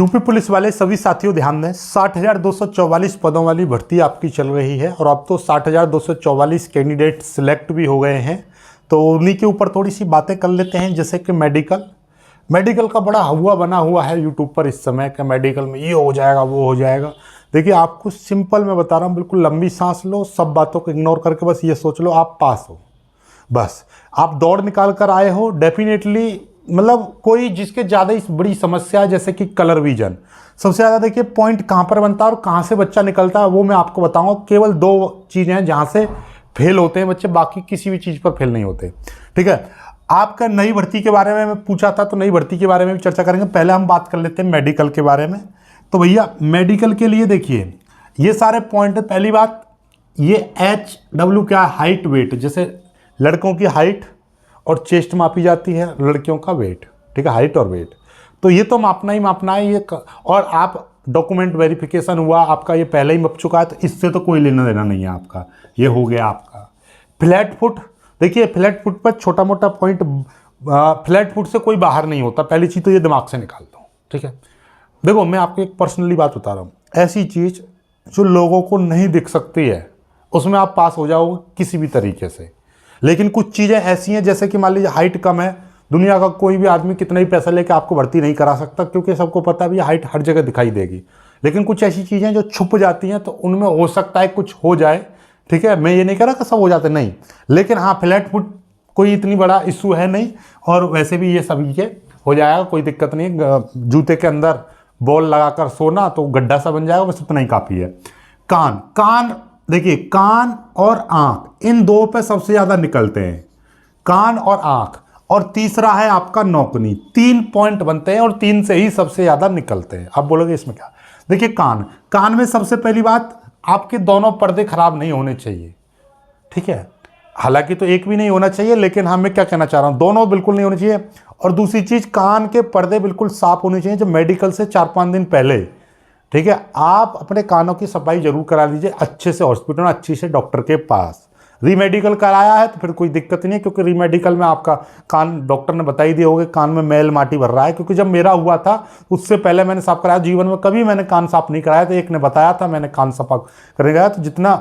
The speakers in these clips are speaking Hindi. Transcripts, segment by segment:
यूपी पुलिस वाले सभी साथियों ध्यान दें, 60,244 पदों वाली भर्ती आपकी चल रही है और अब तो 60,244 कैंडिडेट सिलेक्ट भी हो गए हैं। तो उन्हीं के ऊपर थोड़ी सी बातें कर लेते हैं। जैसे कि मेडिकल का बड़ा हवा बना हुआ है यूट्यूब पर इस समय कि मेडिकल में ये हो जाएगा वो हो जाएगा। देखिए, आपको सिंपल मैं बता रहा हूँ, बिल्कुल लंबी सांस लो, सब बातों को इग्नोर करके बस ये सोच लो आप पास हो। बस आप दौड़ निकाल कर आए हो, डेफिनेटली मतलब कोई जिसके ज़्यादा इस बड़ी समस्या है जैसे कि कलर विजन, सबसे ज़्यादा देखिए पॉइंट कहाँ पर बनता है और कहाँ से बच्चा निकलता है वो मैं आपको बताऊंगा। केवल 2 चीज़ें हैं जहाँ से फेल होते हैं बच्चे, बाकी किसी भी चीज़ पर फेल नहीं होते। ठीक है, आपका नई भर्ती के बारे में मैं पूछा था तो नई भर्ती के बारे में भी चर्चा करेंगे। पहले हम बात कर लेते हैं मेडिकल के बारे में। तो भैया मेडिकल के लिए देखिए ये सारे पॉइंट। पहली बात, ये HW क्या है, हाइट वेट। जैसे लड़कों की हाइट और चेस्ट मापी जाती है, लड़कियों का वेट। ठीक है, हाइट और वेट तो ये तो मापना ही मापना है ये। और आप डॉक्यूमेंट वेरिफिकेशन हुआ आपका, ये पहले ही मप चुका है तो इससे तो कोई लेना देना नहीं है आपका, ये हो गया आपका। फ्लैट फुट, देखिए फ्लैट फुट पर छोटा मोटा पॉइंट, फ्लैट फुट से कोई बाहर नहीं होता, पहली चीज़ तो ये दिमाग से निकाल दो। ठीक है, देखो मैं आपको एक पर्सनली बात बता रहा हूँ, ऐसी चीज़ जो लोगों को नहीं दिख सकती है उसमें आप पास हो जाओगे किसी भी तरीके से। लेकिन कुछ चीज़ें ऐसी हैं जैसे कि मान लीजिए हाइट कम है, दुनिया का कोई भी आदमी कितना ही पैसा लेके आपको भर्ती नहीं करा सकता, क्योंकि सबको पता भी हाइट हर जगह दिखाई देगी। लेकिन कुछ ऐसी चीज़ें जो छुप जाती हैं तो उनमें हो सकता है कुछ हो जाए। ठीक है, मैं ये नहीं कह रहा कि सब हो जाते नहीं, लेकिन हाँ फ्लैट फुट कोई इतनी बड़ा इशू है नहीं, और वैसे भी ये सभी के हो जाएगा, कोई दिक्कत नहीं। जूते के अंदर बॉल लगाकर सोना तो गड्ढा सा बन जाएगा, बस इतना ही काफ़ी है। कान देखिए, कान और आंख, इन 2 पे सबसे ज़्यादा निकलते हैं, कान और आंख। और तीसरा है आपका नौकनी। 3 पॉइंट बनते हैं और 3 से ही सबसे ज़्यादा निकलते हैं। आप बोलोगे इसमें क्या? देखिए कान में सबसे पहली बात, आपके दोनों पर्दे खराब नहीं होने चाहिए। ठीक है, हालांकि तो एक भी नहीं होना चाहिए, लेकिन हाँ मैं क्या कहना चाह रहा हूँ, दोनों बिल्कुल नहीं होने चाहिए। और दूसरी चीज़, कान के पर्दे बिल्कुल साफ होने चाहिए जो मेडिकल से 4-5 दिन पहले। ठीक है, आप अपने कानों की सफाई जरूर करा लीजिए अच्छे से, हॉस्पिटल में अच्छी से डॉक्टर के पास। रीमेडिकल कराया है तो फिर कोई दिक्कत नहीं है, क्योंकि रीमेडिकल में आपका कान डॉक्टर ने बता ही दिया होगा कान में मैल माटी भर रहा है। क्योंकि जब मेरा हुआ था उससे पहले मैंने साफ कराया, जीवन में कभी मैंने कान साफ नहीं कराया, तो एक ने बताया था, मैंने कान सफा करने गया तो जितना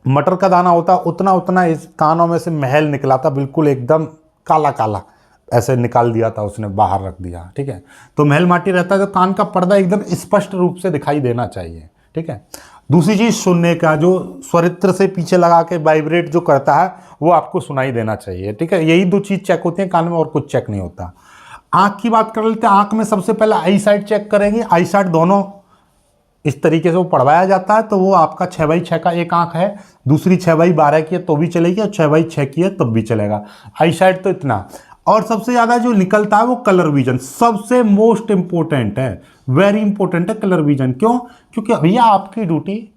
मटर का दाना होता उतना उतना इस कानों में से महल निकला था, बिल्कुल एकदम काला काला ऐसे निकाल दिया था उसने, बाहर रख दिया। ठीक है, तो महल माटी रहता है तो कान का पर्दा एकदम स्पष्ट रूप से दिखाई देना चाहिए। ठीक है, दूसरी चीज़ सुनने का, जो स्वरित्र से पीछे लगा के वाइब्रेट जो करता है वो आपको सुनाई देना चाहिए। ठीक है, यही 2 चीज़ चेक होती हैं कान में, और कुछ चेक नहीं होता। आँख की बात कर लेते हैं। आँख में सबसे पहले आई साइड चेक करेंगे। आई साइड दोनों इस तरीके से वो पढ़वाया जाता है, तो वो आपका 6x6 का एक आँख है, दूसरी 6x12 की है तो भी चलेगी, और 6x6 की है तब भी चलेगा। आई साइड तो इतना। और सबसे ज़्यादा जो निकलता है वो कलर विजन, सबसे मोस्ट इंपॉर्टेंट है, वेरी इंपॉर्टेंट है कलर विजन। क्यों? क्योंकि भैया आपकी ड्यूटी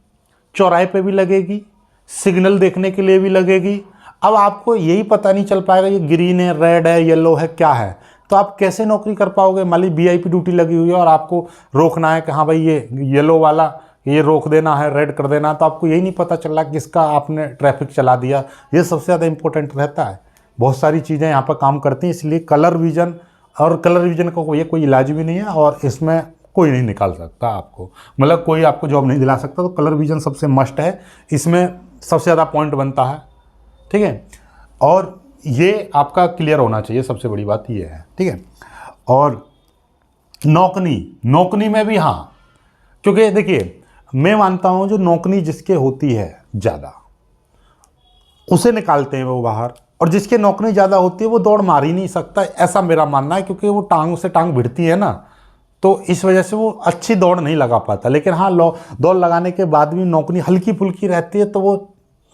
चौराहे पे भी लगेगी, सिग्नल देखने के लिए भी लगेगी। अब आपको यही पता नहीं चल पाएगा ये ग्रीन है, रेड है, येलो है, क्या है, तो आप कैसे नौकरी कर पाओगे? मान ली VIP ड्यूटी लगी हुई है और आपको रोकना है कि हाँ भाई ये येलो वाला ये रोक देना है, रेड कर देना है, तो आपको यही नहीं पता चल रहा किसका आपने ट्रैफिक चला दिया। ये सबसे ज़्यादा इंपॉर्टेंट रहता है। बहुत सारी चीज़ें यहाँ पर काम करती हैं, इसलिए कलर विजन, और कलर विजन का कोई इलाज भी नहीं है, और इसमें कोई नहीं निकाल सकता आपको, मतलब कोई आपको जॉब नहीं दिला सकता। तो कलर विजन सबसे मस्ट है, इसमें सबसे ज़्यादा पॉइंट बनता है। ठीक है, और ये आपका क्लियर होना चाहिए, सबसे बड़ी बात ये है। ठीक है, और नौकनी में भी हाँ, क्योंकि देखिए मैं मानता हूँ जो नौकनी जिसके होती है ज़्यादा उसे निकालते हैं वो बाहर, और जिसके नौकरी ज़्यादा होती है वो दौड़ मार ही नहीं सकता, ऐसा मेरा मानना है। क्योंकि वो टांग से टांग भिड़ती है ना, तो इस वजह से वो अच्छी दौड़ नहीं लगा पाता। लेकिन हाँ दौड़ लगाने के बाद भी नौकरी हल्की फुल्की रहती है तो वो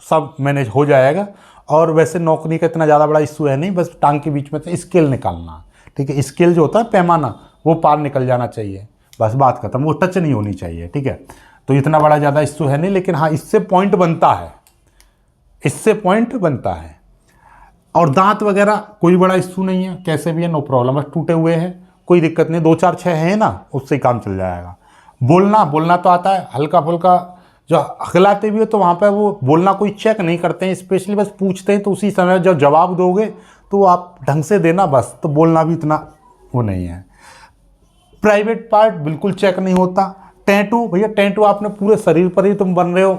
सब मैनेज हो जाएगा। और वैसे नौकरी का इतना ज़्यादा बड़ा इशू है नहीं, बस टांग के बीच में से स्केल निकालना। ठीक है, स्केल जो होता है पैमाना, वो पार निकल जाना चाहिए, बस बात खत्म, वो टच नहीं होनी चाहिए। ठीक है, तो इतना बड़ा ज़्यादा इशू है नहीं, लेकिन हाँ इससे पॉइंट बनता है, इससे पॉइंट बनता है। और दांत वगैरह कोई बड़ा इशू नहीं है, कैसे भी है नो प्रॉब्लम, बस टूटे हुए हैं कोई दिक्कत नहीं, 2-4-6 है ना, उससे ही काम चल जाएगा। बोलना तो आता है हल्का फुल्का, जो हकलाते भी हो तो वहाँ पर वो बोलना कोई चेक नहीं करते हैं, स्पेशली बस पूछते हैं, तो उसी समय जब जवाब दोगे तो आप ढंग से देना, बस, तो बोलना भी इतना वो नहीं है। प्राइवेट पार्ट बिल्कुल चेक नहीं होता। टैटू, भैया टैटू आपने पूरे शरीर पर ही तुम बन रहे हो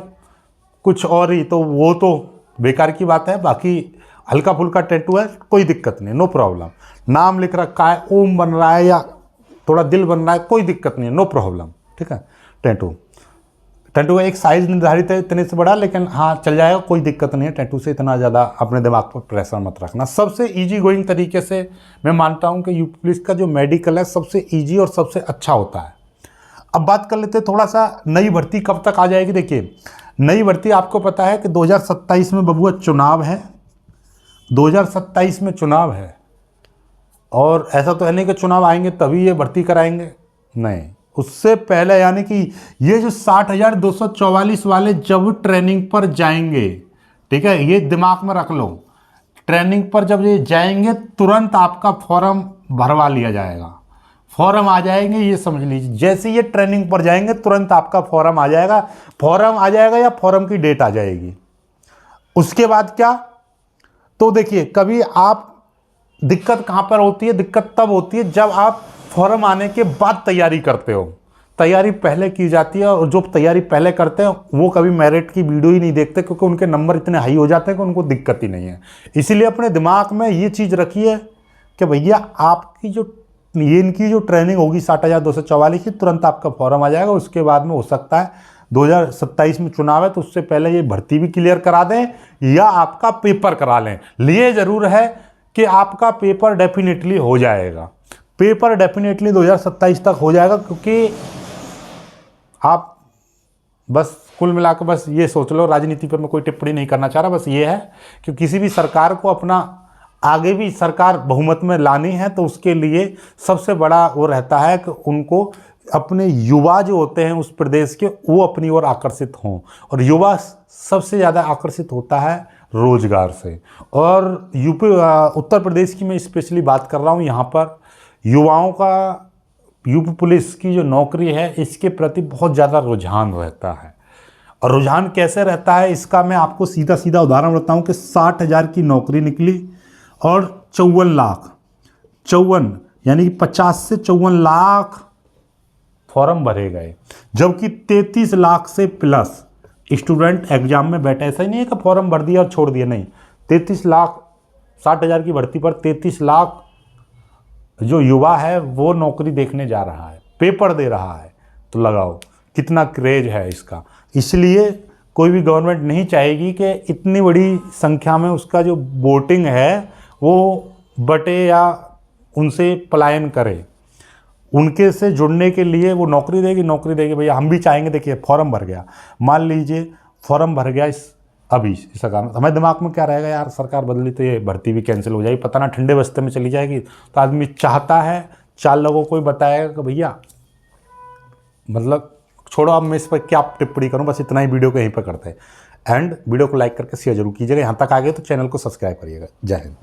कुछ और ही, तो वो तो बेकार की बात है। बाकी हल्का फुल्का टैटू है, कोई दिक्कत नहीं, नो प्रॉब्लम। नाम लिख रखा है, ओम बन रहा है या थोड़ा दिल बन रहा है, कोई दिक्कत नहीं है, नो प्रॉब्लम, ठीक है। टैटू का एक साइज निर्धारित है इतने से बड़ा, लेकिन हाँ चल जाएगा, कोई दिक्कत नहीं है। टैटू से इतना ज़्यादा अपने दिमाग पर प्रेशर मत रखना। सबसे इजी गोइंग तरीके से मैं मानता हूँ कि यूपी पुलिस का जो मेडिकल है सबसे इजी और सबसे अच्छा होता है। अब बात कर लेते हैं थोड़ा सा नई भर्ती कब तक आ जाएगी। देखिए नई भर्ती आपको पता है कि 2027 में बबुआ चुनाव है, 2027 में चुनाव है, और ऐसा तो है नहीं कि चुनाव आएंगे तभी ये भर्ती कराएंगे, नहीं, उससे पहले यानी कि ये जो 60,244 वाले जब ट्रेनिंग पर जाएंगे, ठीक है, ये दिमाग में रख लो, ट्रेनिंग पर जब ये जाएंगे तुरंत आपका फॉर्म भरवा लिया जाएगा, फॉर्म आ जाएंगे, ये समझ लीजिए। जैसे ये ट्रेनिंग पर जाएंगे तुरंत आपका फॉर्म आ जाएगा, फॉर्म आ जाएगा या फॉर्म की डेट आ जाएगी। उसके बाद क्या, तो देखिए कभी आप दिक्कत कहाँ पर होती है, दिक्कत तब होती है जब आप फॉर्म आने के बाद तैयारी करते हो। तैयारी पहले की जाती है, और जो तैयारी पहले करते हैं वो कभी मेरिट की वीडियो ही नहीं देखते, क्योंकि उनके नंबर इतने हाई हो जाते हैं कि उनको दिक्कत ही नहीं है। इसीलिए अपने दिमाग में ये चीज़ रखिए कि भैया आपकी जो ये इनकी जो ट्रेनिंग होगी 60,244 की, तुरंत आपका फॉर्म आ जाएगा। उसके बाद में हो सकता है 2027 में चुनाव है तो उससे पहले ये भर्ती भी क्लियर करा दें या आपका पेपर करा लें। लिए ज़रूर है कि आपका पेपर डेफिनेटली हो जाएगा, पेपर डेफिनेटली 2027 तक हो जाएगा, क्योंकि आप बस कुल मिलाकर बस ये सोच लो, राजनीति पर मैं कोई टिप्पणी नहीं करना चाह रहा, बस ये है कि किसी भी सरकार को अपना आगे भी सरकार बहुमत में लानी है तो उसके लिए सबसे बड़ा वो रहता है कि उनको अपने युवा जो होते हैं उस प्रदेश के, वो अपनी ओर आकर्षित हों, और युवा सबसे ज़्यादा आकर्षित होता है रोजगार से। और यूपी उत्तर प्रदेश की मैं स्पेशली बात कर रहा हूँ, यहाँ पर युवाओं का यूपी पुलिस की जो नौकरी है इसके प्रति बहुत ज़्यादा रुझान रहता है। और रुझान कैसे रहता है इसका मैं आपको सीधा सीधा उदाहरण बताऊं कि 60,000 की नौकरी निकली और 54 लाख, 54 यानी कि 50 से 54 लाख फॉर्म भरे गए, जबकि 33 लाख से प्लस स्टूडेंट एग्जाम में बैठे। ऐसा ही नहीं है कि फॉर्म भर दिया और छोड़ दिया, नहीं, 33 लाख 60,000 की भर्ती पर 33 लाख जो युवा है वो नौकरी देखने जा रहा है, पेपर दे रहा है। तो लगाओ कितना क्रेज है इसका। इसलिए कोई भी गवर्नमेंट नहीं चाहेगी कि इतनी बड़ी संख्या में उसका जो वोटिंग है वो बटे या उनसे पलायन करे। उनके से जुड़ने के लिए वो नौकरी देगी भैया, हम भी चाहेंगे। देखिए फॉर्म भर गया, मान लीजिए फॉर्म भर गया इस कारण हमारे दिमाग में क्या रहेगा, यार सरकार बदली तो ये भर्ती भी कैंसिल हो जाएगी, पता ना ठंडे बस्ते में चली जाएगी। तो आदमी चाहता है 4 लोगों को ही बताएगा कि भैया, मतलब छोड़ो अब मैं इस पर क्या टिप्पणी करूं, बस इतना ही वीडियो को यहीं पर करते हैं। एंड वीडियो को लाइक करके शेयर जरूर कीजिएगा। यहाँ तक आ गए तो चैनल को सब्सक्राइब करिएगा। जय हिंद।